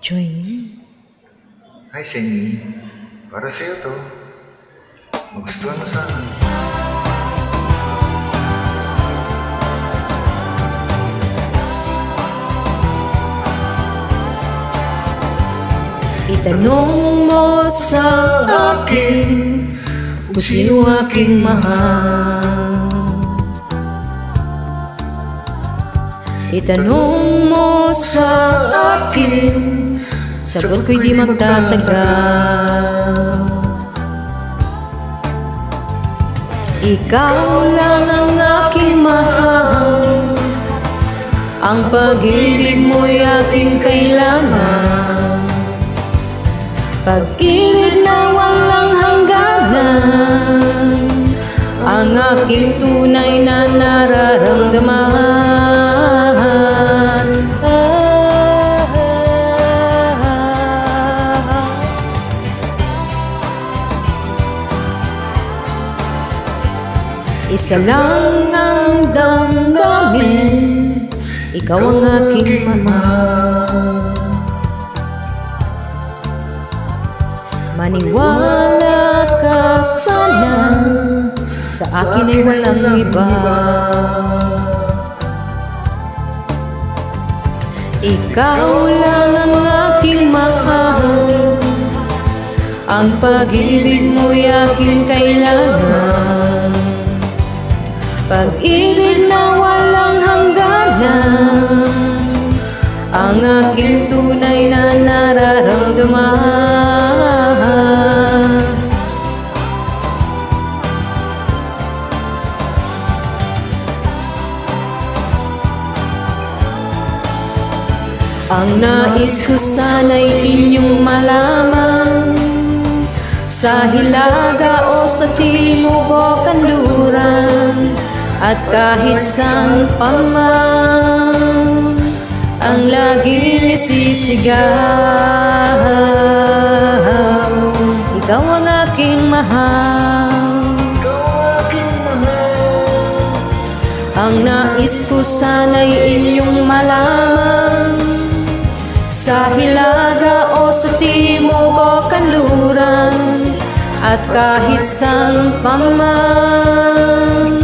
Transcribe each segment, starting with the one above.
Join me. Hi, Sengi. Para sa'yo to. Magustuhan mo sana. Itanong mo sa akin kung sino aking mahal. Itanong mo sa akin, sagot ko'y di magtatagal. Ikaw lang ang aking mahal, ang pag-ibig mo'y aking kailangan. Pag-ibig na walang hangganan, ang aking tunay na nararamdaman. Isa lang ang damdamin, ikaw ang aking mahal. Maniwala ka sana, sa akin ay walang iba. Ikaw lang ang aking mahal, ang pag-ibig mo'y aking kailangan. Pag-ibig na walang hangganan, ang aking tunay na nararamdaman. Ang nais ko sana'y inyong malaman, sa hilaga o sa timog o kanluran, at kahit saan pa man, ang laging isisigaw. Ikaw ang aking mahal, ang nais ko sana'y inyong malaman, sa hilaga o sa timog o kanluran, at kahit saan pa man,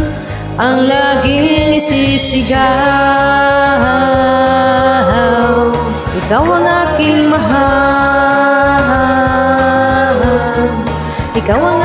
ang laging isisigaw. Ikaw ang aking mahal, ikaw ang